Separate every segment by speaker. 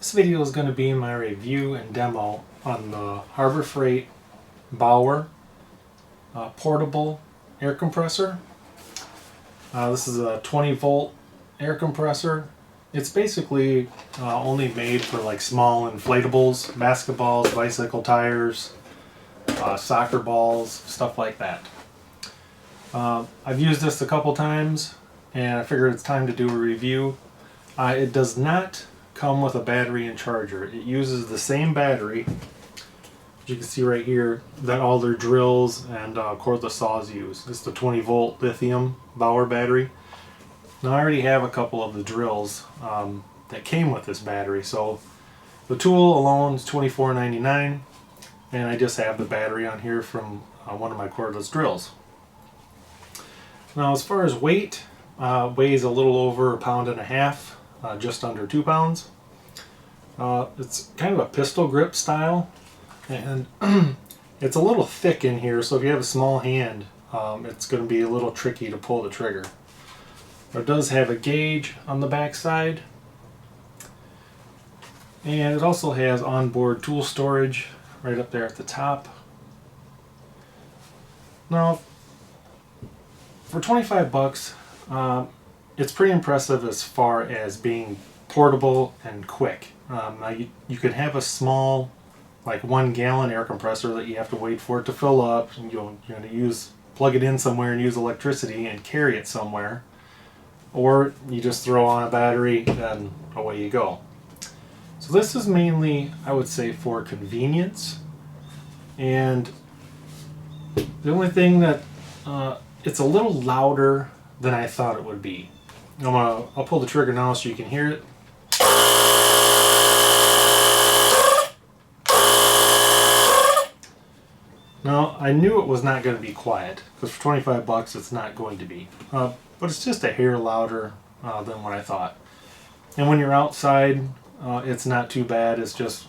Speaker 1: This video is going to be my review and demo on the Harbor Freight Bauer portable air compressor. This is a 20 volt air compressor. It's basically only made for like small inflatables, basketballs, bicycle tires, soccer balls, stuff like that. I've used this a couple times and I figured it's time to do a review. It does not come with a battery and charger. It uses the same battery, as you can see right here, that all their drills and cordless saws use. It's the 20 volt lithium Bauer battery. Now I already have a couple of the drills that came with this battery, so the tool alone is $24.99, and I just have the battery on here from one of my cordless drills. Now as far as weight, weighs a little over 1.5 pounds. Just under 2 pounds. It's kind of a pistol grip style, and it's a little thick in here, so if you have a small hand, it's going to be a little tricky to pull the trigger. It does have a gauge on the back side, and it also has onboard tool storage right up there at the top. Now, for 25 bucks, it's pretty impressive as far as being portable and quick. Now you could have a small, like 1 gallon air compressor that you have to wait for it to fill up, and you're going to plug it in somewhere and use electricity and carry it somewhere, or you just throw on a battery and away you go. So this is mainly, I would say, for convenience, and the only thing that it's a little louder than I thought it would be. I'll pull the trigger now so you can hear it. Now, I knew it was not going to be quiet, because for 25 bucks it's not going to be. But it's just a hair louder than what I thought. And when you're outside, it's not too bad. It's just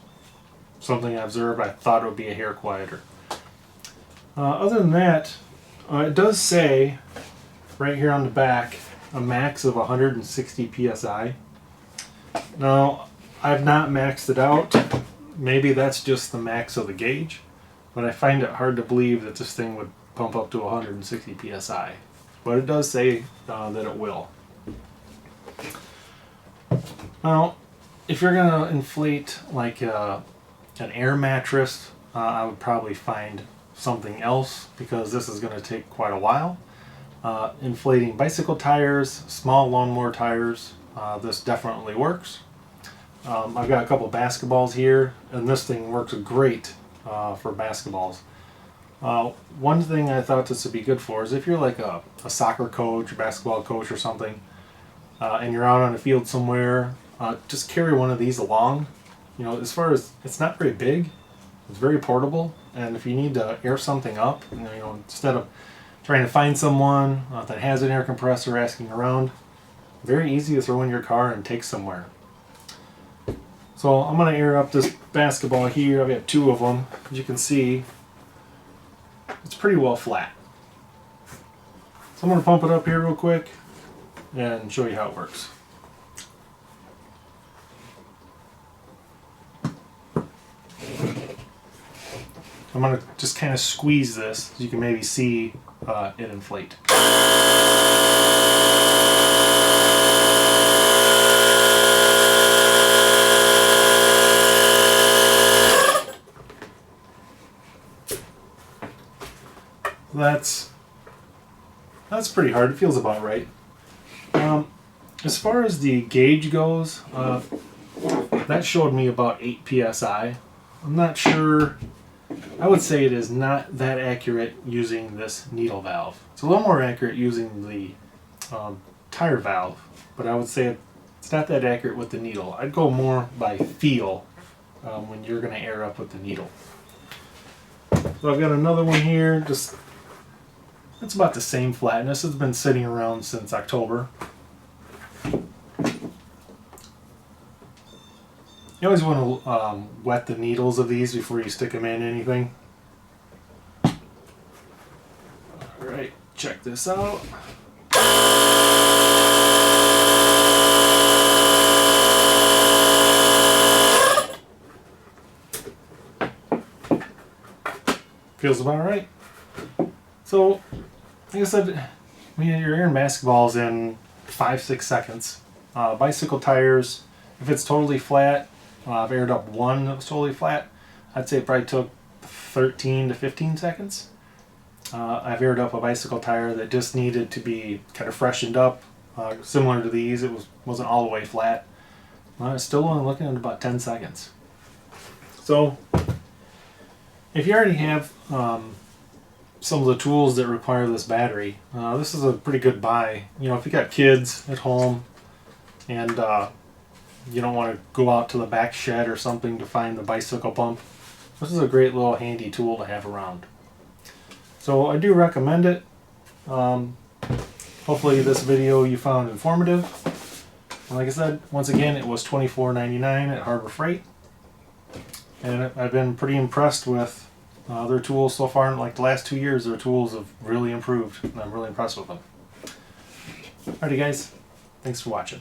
Speaker 1: something I observed. I thought it would be a hair quieter. Other than that, it does say right here on the back a max of 160 psi. Now, I've not maxed it out. Maybe that's just the max of the gauge, but I find it hard to believe that this thing would pump up to 160 psi. But it does say that it will. Now, if you're going to inflate like an air mattress, I would probably find something else, because this is going to take quite a while. Inflating bicycle tires, small lawnmower tires, this definitely works. I've got a couple basketballs here, and this thing works great for basketballs. One thing I thought this would be good for is if you're like a soccer coach or basketball coach or something, and you're out on a field somewhere, just carry one of these along. As far as, it's not very big, it's very portable, and if you need to air something up, instead of trying to find someone that has an air compressor, asking around, very easy to throw in your car and take somewhere. So I'm going to air up this basketball here. I've got 2 of them. As you can see, it's pretty well flat. So I'm going to pump it up here real quick and show you how it works. I'm going to just kind of squeeze this so you can maybe see it inflate. That's pretty hard. It feels about right. As far as the gauge goes, that showed me about 8 psi. I'm not sure. I would say it is not that accurate using this needle valve. It's a little more accurate using the tire valve, but I would say it's not that accurate with the needle. I'd go more by feel when you're going to air up with the needle. So I've got another one here. It's about the same flatness. It's been sitting around since October. You always want to wet the needles of these before you stick them in anything. Alright, check this out. feels about right. So, like I said, you're airing basketballs in 5-6 seconds. Bicycle tires, if it's totally flat, I've aired up one that was totally flat. I'd say it probably took 13 to 15 seconds. I've aired up a bicycle tire that just needed to be kind of freshened up, similar to these. It wasn't all the way flat. It's still only looking at about 10 seconds. So, if you already have some of the tools that require this battery, this is a pretty good buy. You know, if you got kids at home and you don't want to go out to the back shed or something to find the bicycle pump, this is a great little handy tool to have around. So I do recommend it. Hopefully this video you found informative. And like I said, once again, it was $24.99 at Harbor Freight. And I've been pretty impressed with their tools so far. In like the last 2 years, their tools have really improved, and I'm really impressed with them. Alrighty guys, thanks for watching.